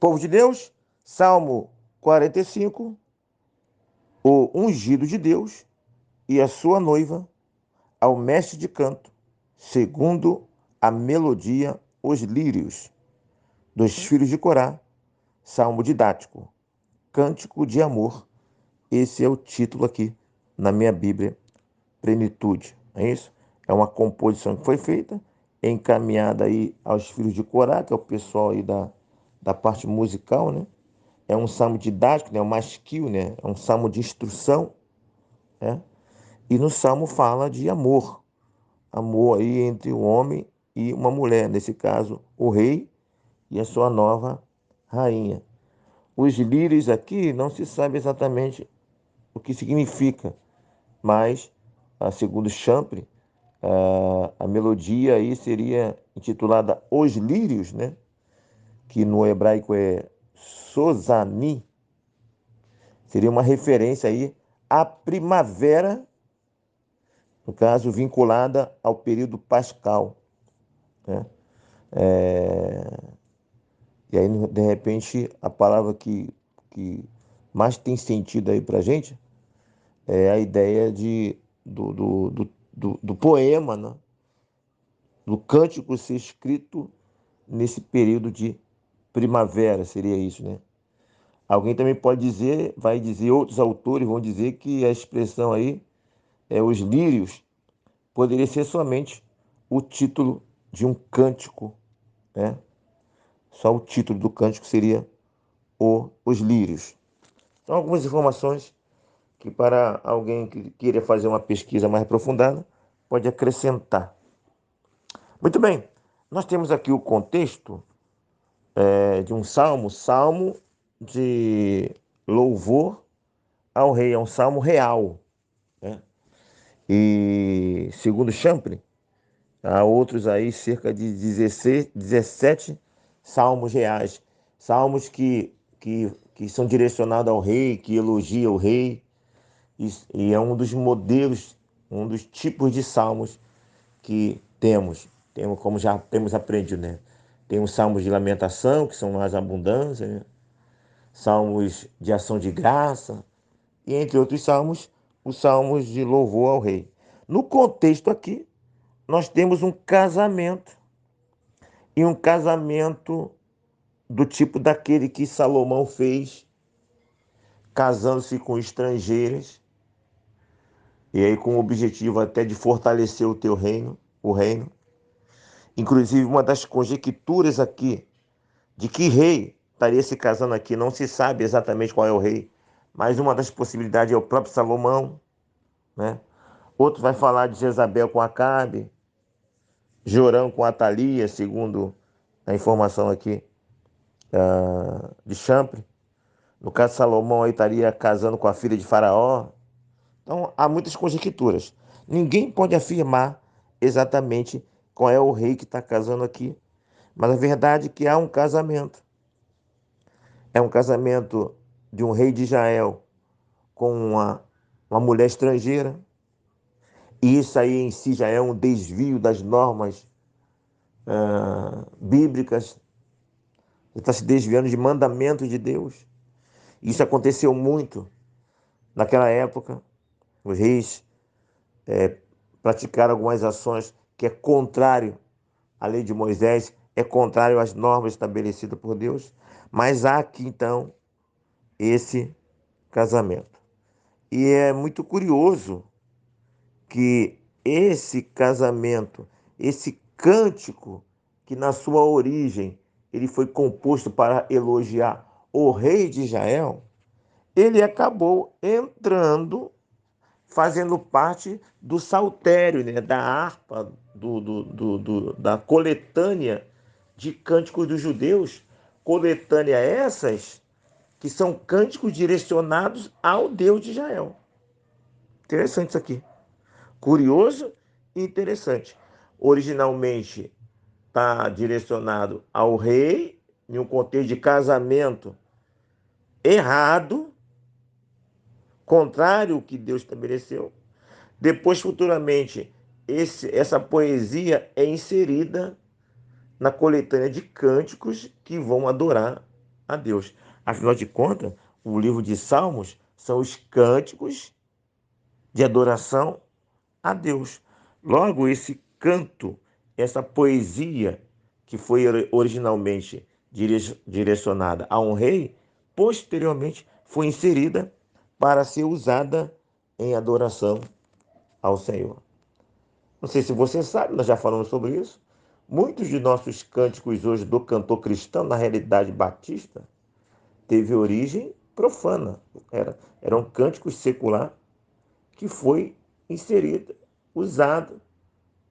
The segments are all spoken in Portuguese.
Povo de Deus, Salmo 45, o ungido de Deus e a sua noiva, ao mestre de canto, segundo a melodia, os lírios, dos filhos de Corá, salmo didático, cântico de amor. Esse é o título aqui na minha Bíblia, Plenitude. É isso? É uma composição que foi feita, encaminhada aí aos filhos de Corá, que é o pessoal aí da parte musical, né? É um salmo didático, né? Um masquil, né? É um salmo de instrução, né? E no salmo fala de amor. Amor aí entre um homem e uma mulher, nesse caso, o rei e a sua nova rainha. Os lírios aqui não se sabe exatamente o que significa, mas, segundo Champre, a melodia aí seria intitulada Os Lírios, né? Que no hebraico é Sozani, seria uma referência aí à primavera, no caso, vinculada ao período pascal, né? E aí, de repente, a palavra que mais tem sentido aí pra gente é a ideia do poema, né? Do cântico ser escrito nesse período de primavera, seria isso, né? Alguém também pode dizer, vai dizer, outros autores vão dizer que a expressão aí, os lírios, poderia ser somente o título de um cântico, né? Só o título do cântico seria os lírios. Então, algumas informações que para alguém que queira fazer uma pesquisa mais aprofundada, pode acrescentar. Muito bem, nós temos aqui o contexto de um salmo de louvor ao rei, é um salmo real, né? E segundo Champre, há outros aí, cerca de 16, 17 salmos reais, salmos que são direcionados ao rei, que elogiam o rei, e é um dos modelos, um dos tipos de salmos que temos como já temos aprendido, né? Tem os salmos de lamentação, que são mais abundância, né? Salmos de ação de graça, e entre outros salmos, os salmos de louvor ao rei. No contexto aqui, nós temos um casamento, e um casamento do tipo daquele que Salomão fez, casando-se com estrangeiras, e aí com o objetivo até de fortalecer o teu reino, o reino. Inclusive, uma das conjecturas aqui de que rei estaria se casando aqui, não se sabe exatamente qual é o rei, mas uma das possibilidades é o próprio Salomão, né? Outro vai falar de Jezabel com Acabe, Jorão com Atalia, segundo a informação aqui de Champre. No caso, Salomão aí estaria casando com a filha de Faraó. Então, há muitas conjecturas. Ninguém pode afirmar exatamente qual é o rei que está casando aqui. Mas a verdade é que há um casamento. É um casamento de um rei de Israel com uma mulher estrangeira. E isso aí em si já é um desvio das normas bíblicas. Está se desviando de mandamentos de Deus. Isso aconteceu muito naquela época. Os reis praticaram algumas ações que é contrário à lei de Moisés, é contrário às normas estabelecidas por Deus. Mas há aqui, então, esse casamento. E é muito curioso que esse casamento, esse cântico, que na sua origem ele foi composto para elogiar o rei de Israel, ele acabou entrando, fazendo parte do saltério, né, da harpa, da coletânea de cânticos dos judeus, coletânea essas que são cânticos direcionados ao Deus de Israel. Interessante isso aqui. Curioso e interessante. Originalmente está direcionado ao rei, em um contexto de casamento errado, contrário ao que Deus estabeleceu. Depois, futuramente, essa poesia é inserida na coletânea de cânticos que vão adorar a Deus. Afinal de contas, o livro de Salmos são os cânticos de adoração a Deus. Logo, esse canto, essa poesia que foi originalmente direcionada a um rei, posteriormente foi inserida para ser usada em adoração ao Senhor. Não sei se você sabe, nós já falamos sobre isso. Muitos de nossos cânticos hoje do cantor cristão, na realidade batista, teve origem profana. Eram cânticos secular que foi inserido, usado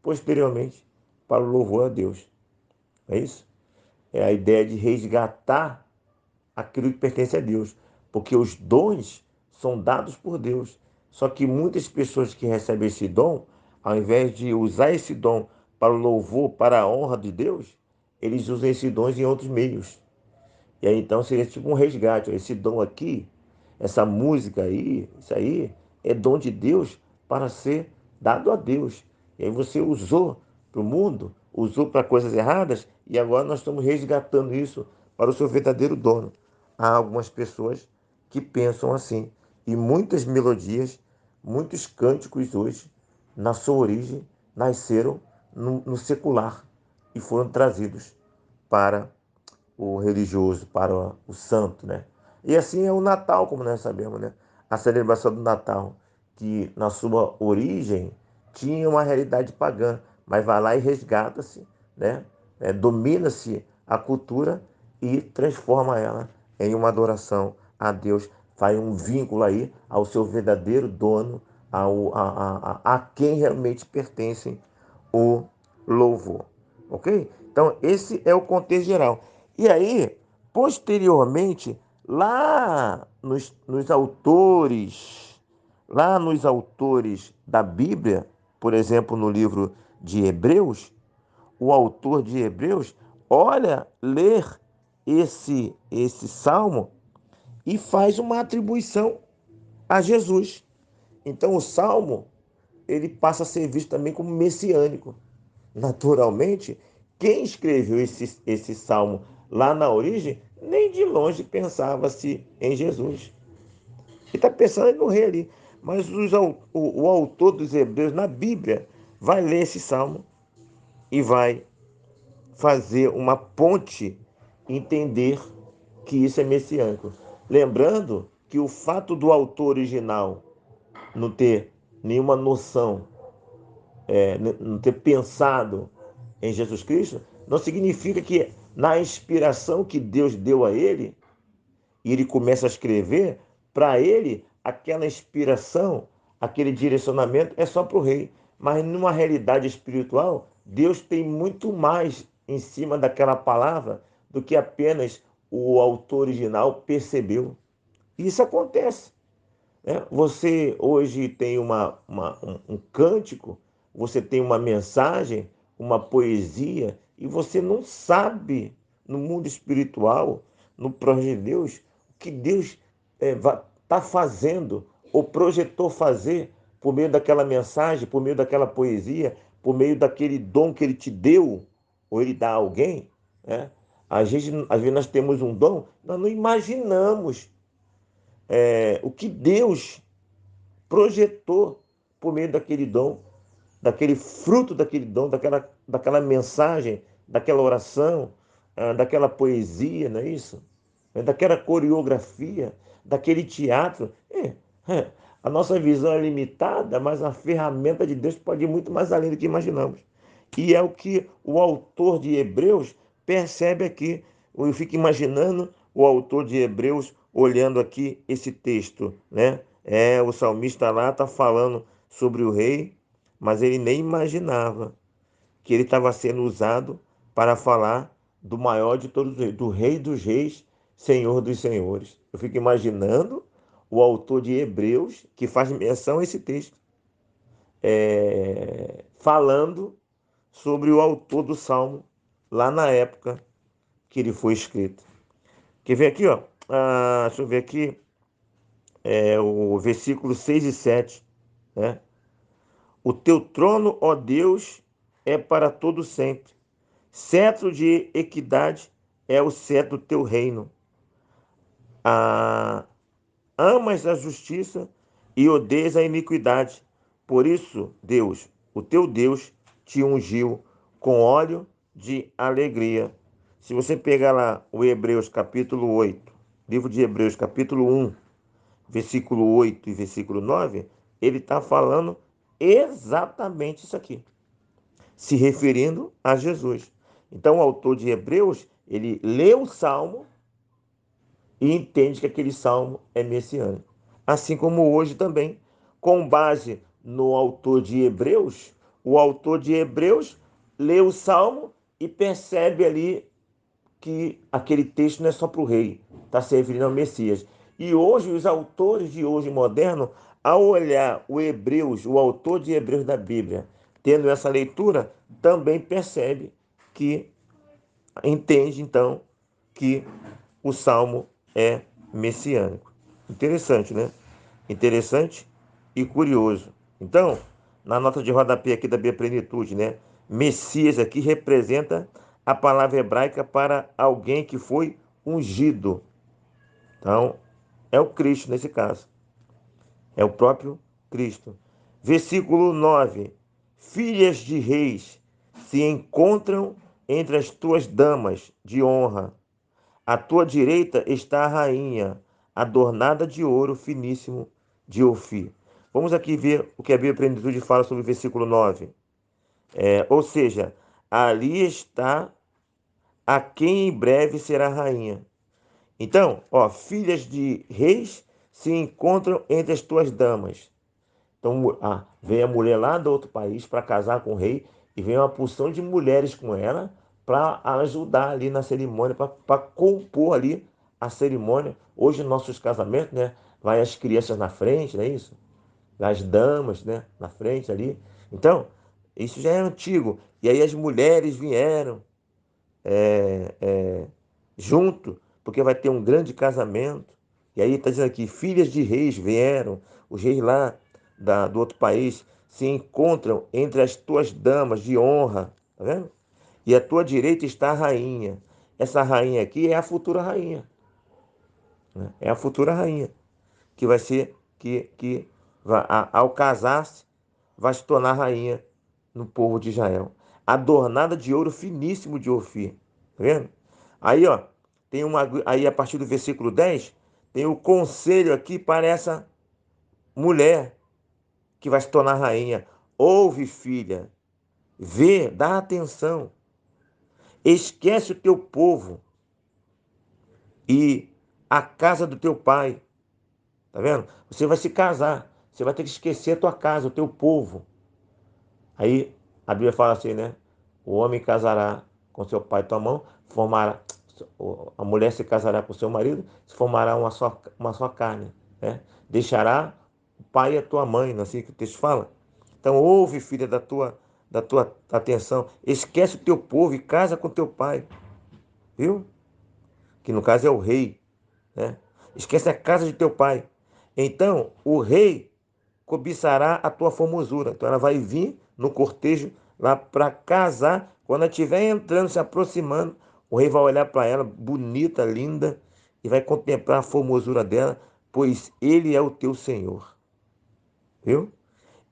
posteriormente para o louvor a Deus. É isso? É a ideia de resgatar aquilo que pertence a Deus, porque os dons são dados por Deus. Só que muitas pessoas que recebem esse dom, ao invés de usar esse dom para o louvor, para a honra de Deus, eles usam esses dons em outros meios. E aí então seria tipo um resgate. Esse dom aqui, essa música aí, isso aí é dom de Deus para ser dado a Deus. E aí você usou para o mundo, usou para coisas erradas, e agora nós estamos resgatando isso para o seu verdadeiro dono. Há algumas pessoas que pensam assim. E muitas melodias, muitos cânticos hoje, na sua origem, nasceram no secular e foram trazidos para o religioso, para o santo, né? E assim é o Natal, como nós sabemos, né? A celebração do Natal, que na sua origem tinha uma realidade pagã, mas vai lá e resgata-se, né? Domina-se a cultura e transforma ela em uma adoração a Deus, faz um vínculo aí ao seu verdadeiro dono, a quem realmente pertence o louvor, ok? Então, esse é o contexto geral. E aí, posteriormente, lá nos autores da Bíblia, por exemplo, no livro de Hebreus, o autor de Hebreus olha, ler esse salmo e faz uma atribuição a Jesus. Então, o salmo ele passa a ser visto também como messiânico. Naturalmente, quem escreveu esse salmo lá na origem, nem de longe pensava-se em Jesus. Ele está pensando no rei ali. Mas o autor dos Hebreus, na Bíblia, vai ler esse salmo e vai fazer uma ponte, entender que isso é messiânico. Lembrando que o fato do autor original não ter nenhuma noção, não ter pensado em Jesus Cristo, não significa que na inspiração que Deus deu a ele, e ele começa a escrever, para ele, aquela inspiração, aquele direcionamento é só para o rei. Mas numa realidade espiritual, Deus tem muito mais em cima daquela palavra do que apenas o autor original percebeu. E isso acontece. Você hoje tem um cântico, você tem uma mensagem, uma poesia, e você não sabe, no mundo espiritual, no projeto de Deus, o que Deus está fazendo, ou projetou fazer, por meio daquela mensagem, por meio daquela poesia, por meio daquele dom que Ele te deu, ou Ele dá a alguém. Né? Às vezes nós temos um dom, nós não imaginamos o que Deus projetou por meio daquele dom, daquele fruto daquele dom, daquela mensagem, daquela oração, daquela poesia, não é isso? Daquela coreografia, daquele teatro. A nossa visão é limitada, mas a ferramenta de Deus pode ir muito mais além do que imaginamos. E é o que o autor de Hebreus percebe aqui. Eu fico imaginando o autor de Hebreus olhando aqui esse texto, né? O salmista lá está falando sobre o rei, mas ele nem imaginava que ele estava sendo usado para falar do maior de todos os reis, do rei dos reis, senhor dos senhores. Eu fico imaginando o autor de Hebreus, que faz menção a esse texto, falando sobre o autor do salmo, lá na época que ele foi escrito. Quer ver aqui, ó? Deixa eu ver aqui, o versículo 6 e 7, né? O teu trono, ó Deus, é para todo sempre. Cetro de equidade é o cetro do teu reino. a, amas a justiça e odeias a iniquidade. Por isso, Deus, o teu Deus, te ungiu com óleo de alegria. Se você pegar lá o Hebreus capítulo 8, livro de Hebreus capítulo 1, versículo 8 e versículo 9, ele está falando exatamente isso aqui, se referindo a Jesus. Então, o autor de Hebreus, ele lê o Salmo e entende que aquele salmo é messiânico. Assim como hoje também, com base no autor de Hebreus, o autor de Hebreus lê o salmo e percebe ali que aquele texto não é só para o rei, está se referindo ao Messias. E hoje, os autores de hoje moderno, ao olhar o Hebreus, o autor de Hebreus da Bíblia, tendo essa leitura, também percebe que entende então que o salmo é messiânico. Interessante, né? Interessante e curioso. Então, na nota de rodapé aqui da Bia Plenitude, né? Messias aqui representa a palavra hebraica para alguém que foi ungido. Então, é o Cristo nesse caso. É o próprio Cristo. Versículo 9. Filhas de reis se encontram entre as tuas damas de honra. À tua direita está a rainha, adornada de ouro finíssimo de Ofir. Vamos aqui ver o que a Bíblia Plenitude fala sobre o versículo 9. Ou seja, ali está a quem em breve será rainha. Então, ó, filhas de reis se encontram entre as tuas damas. Então, vem a mulher lá do outro país para casar com o rei e vem uma porção de mulheres com ela para ajudar ali na cerimônia, para compor ali a cerimônia. Hoje, nos nossos casamentos, né, vai as crianças na frente, não é isso? As damas, né, na frente ali. Então, isso já é antigo. E aí as mulheres vieram junto, porque vai ter um grande casamento. E aí está dizendo aqui, filhas de reis vieram, os reis lá do outro país se encontram entre as tuas damas de honra, tá vendo? E à tua direita está a rainha. Essa rainha aqui é a futura rainha, né? É a futura rainha, que vai ser, que vai, ao casar-se, vai se tornar rainha no povo de Israel. Adornada de ouro finíssimo de Ofir, tá vendo? Aí, ó, aí a partir do versículo 10, tem o conselho aqui para essa mulher que vai se tornar rainha. Ouve, filha, vê, dá atenção. Esquece o teu povo e a casa do teu pai. Tá vendo? Você vai se casar. Você vai ter que esquecer a tua casa, o teu povo. Aí a Bíblia fala assim, né? O homem casará com seu pai e tua mão, formará, a mulher se casará com seu marido, se formará uma só carne, né? Deixará o pai e a tua mãe, não é assim que o texto fala? Então ouve, filha, da tua atenção, esquece o teu povo e casa com teu pai, viu? Que no caso é o rei, né? Esquece a casa de teu pai. Então o rei cobiçará a tua formosura. Então ela vai vir no cortejo lá para casar. Quando ela estiver entrando, se aproximando, o rei vai olhar para ela, bonita, linda, e vai contemplar a formosura dela, pois ele é o teu Senhor. Viu?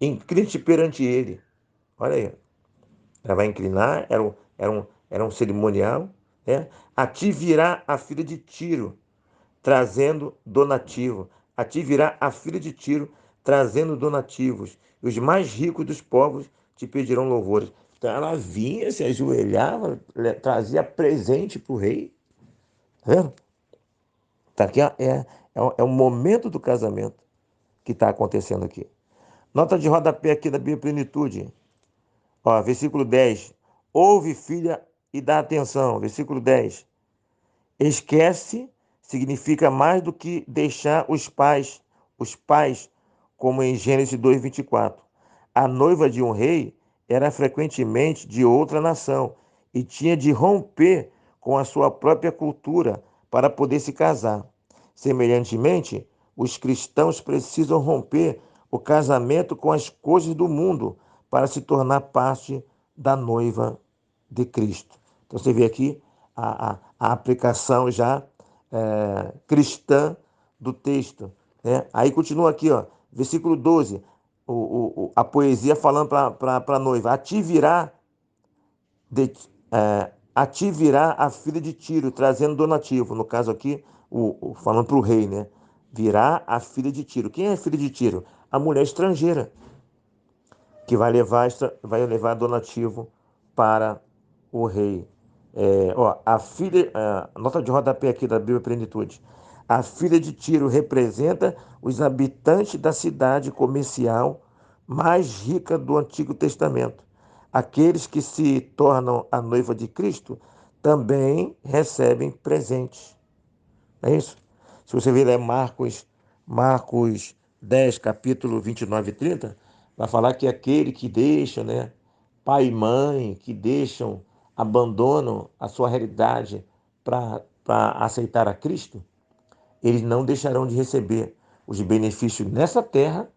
Incline-te perante ele. Olha aí. Ela vai inclinar, era um cerimonial. Né? A ti virá a filha de Tiro, trazendo donativo. A ti virá a filha de Tiro, trazendo donativos. E os mais ricos dos povos te pedirão louvores. Então ela vinha, se ajoelhava, trazia presente para o rei. Tá vendo? Tá aqui, é o momento do casamento que está acontecendo aqui. Nota de rodapé aqui da Bíblia Plenitude. Ó, versículo 10. Ouve, filha, e dá atenção. Versículo 10. Esquece significa mais do que deixar os pais, como em Gênesis 2:24. A noiva de um rei era frequentemente de outra nação e tinha de romper com a sua própria cultura para poder se casar. Semelhantemente, os cristãos precisam romper o casamento com as coisas do mundo para se tornar parte da noiva de Cristo. Então você vê aqui a aplicação já cristã do texto, né? Aí continua aqui, ó, versículo 12, a poesia falando para a noiva: de, a ti virá a filha de Tiro, trazendo donativo. No caso aqui, falando para o rei, né? Virá a filha de Tiro. Quem é a filha de Tiro? A mulher estrangeira, que vai levar donativo para o rei. A filha, nota de rodapé aqui da Bíblia Plenitude. A filha de Tiro representa os habitantes da cidade comercial mais rica do Antigo Testamento. Aqueles que se tornam a noiva de Cristo também recebem presentes. É isso? Se você ver Marcos 10, capítulo 29 e 30, vai falar que aquele que deixa, né, pai e mãe, que deixam, abandonam a sua realidade para aceitar a Cristo, eles não deixarão de receber os benefícios nessa terra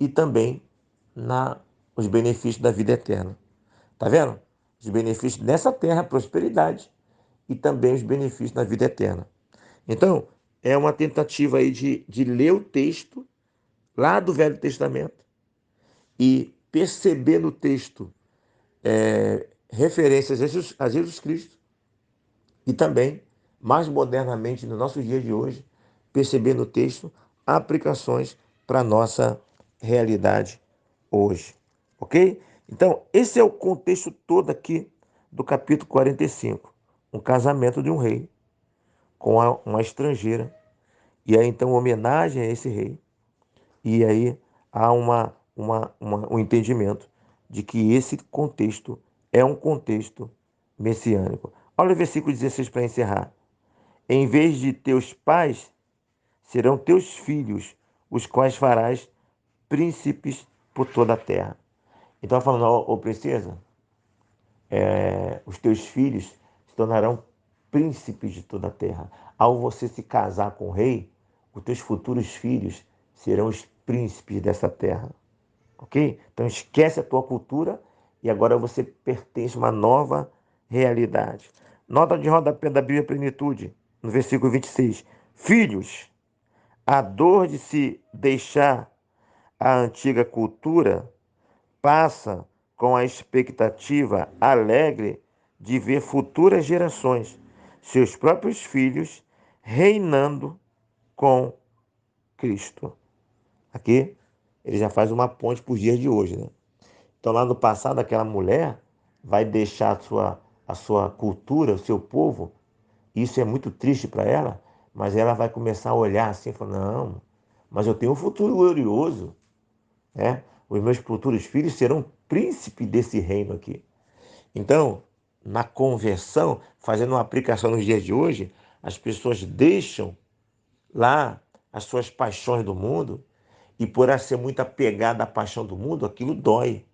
e também os benefícios da vida eterna. Tá vendo? Os benefícios nessa terra, prosperidade, e também os benefícios da vida eterna. Então, é uma tentativa aí de ler o texto lá do Velho Testamento e perceber no texto referências a Jesus Cristo e também, mais modernamente, no nosso dia de hoje, perceber no texto aplicações para a nossa realidade hoje. Ok? Então, esse é o contexto todo aqui do capítulo 45. Um casamento de um rei com uma estrangeira. E aí, então, homenagem a esse rei. E aí há um entendimento de que esse contexto é um contexto messiânico. Olha o versículo 16 para encerrar. Em vez de teus pais, serão teus filhos, os quais farás príncipes por toda a terra. Então, falando, ô princesa, os teus filhos se tornarão príncipes de toda a terra. Ao você se casar com o rei, os teus futuros filhos serão os príncipes dessa terra. Ok? Então esquece a tua cultura e agora você pertence a uma nova realidade. Nota de rodapé da Bíblia Plenitude, no versículo 26. Filhos, a dor de se deixar a antiga cultura passa com a expectativa alegre de ver futuras gerações, seus próprios filhos, reinando com Cristo. Aqui ele já faz uma ponte para os dias de hoje, né? Então, lá no passado, aquela mulher vai deixar a sua cultura, o seu povo. Isso é muito triste para ela, mas ela vai começar a olhar assim e falar: não, mas eu tenho um futuro glorioso, né? Os meus futuros filhos serão príncipes desse reino aqui. Então, na conversão, fazendo uma aplicação nos dias de hoje, as pessoas deixam lá as suas paixões do mundo, e por ela ser muito apegada à paixão do mundo, aquilo dói.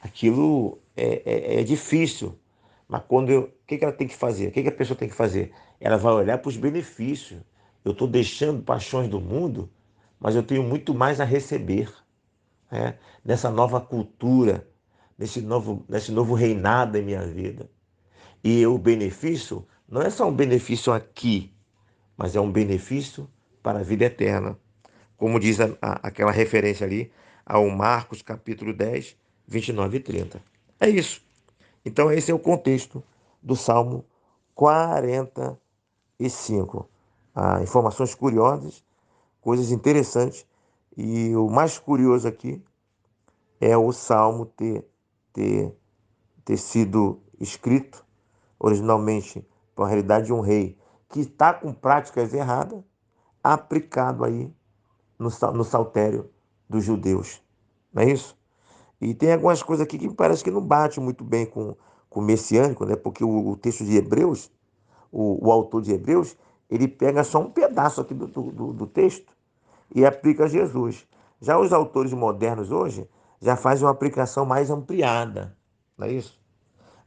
Aquilo é difícil. Mas o que ela tem que fazer? O que a pessoa tem que fazer? Ela vai olhar para os benefícios. Eu estou deixando paixões do mundo, mas eu tenho muito mais a receber, né? Nessa nova cultura, nesse novo reinado em minha vida. E o benefício não é só um benefício aqui, mas é um benefício para a vida eterna. Como diz aquela referência ali ao Marcos capítulo 10, 29 e 30. É isso. Então esse é o contexto do Salmo 45. Informações curiosas, coisas interessantes. E o mais curioso aqui é o Salmo ter, ter sido escrito originalmente para a realidade de um rei que está com práticas erradas, aplicado aí no saltério dos judeus. Não é isso? E tem algumas coisas aqui que parece que não bate muito bem com o messiânico, né? Porque o texto de Hebreus, o autor de Hebreus, ele pega só um pedaço aqui do texto e aplica a Jesus. Já os autores modernos hoje já fazem uma aplicação mais ampliada, não é isso?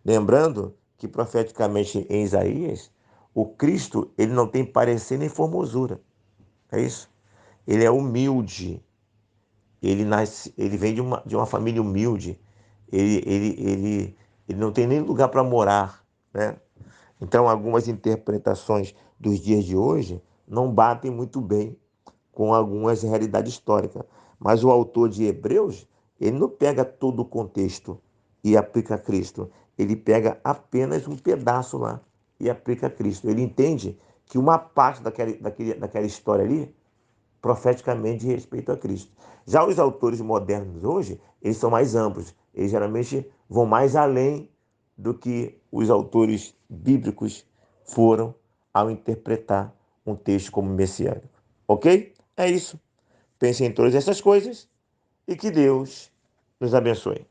Lembrando que profeticamente em Isaías, o Cristo ele não tem parecer nem formosura, é isso? Ele é humilde, ele vem de uma família humilde, ele não tem nem lugar para morar, né? Então, algumas interpretações dos dias de hoje não batem muito bem com algumas realidades históricas. Mas o autor de Hebreus, ele não pega todo o contexto e aplica a Cristo. Ele pega apenas um pedaço lá e aplica a Cristo. Ele entende que uma parte daquela história ali, profeticamente, de respeito a Cristo. Já os autores modernos hoje, eles são mais amplos. Eles geralmente vão mais além do que os autores bíblicos foram ao interpretar um texto como messiânico. Ok? É isso. Pense em todas essas coisas e que Deus nos abençoe.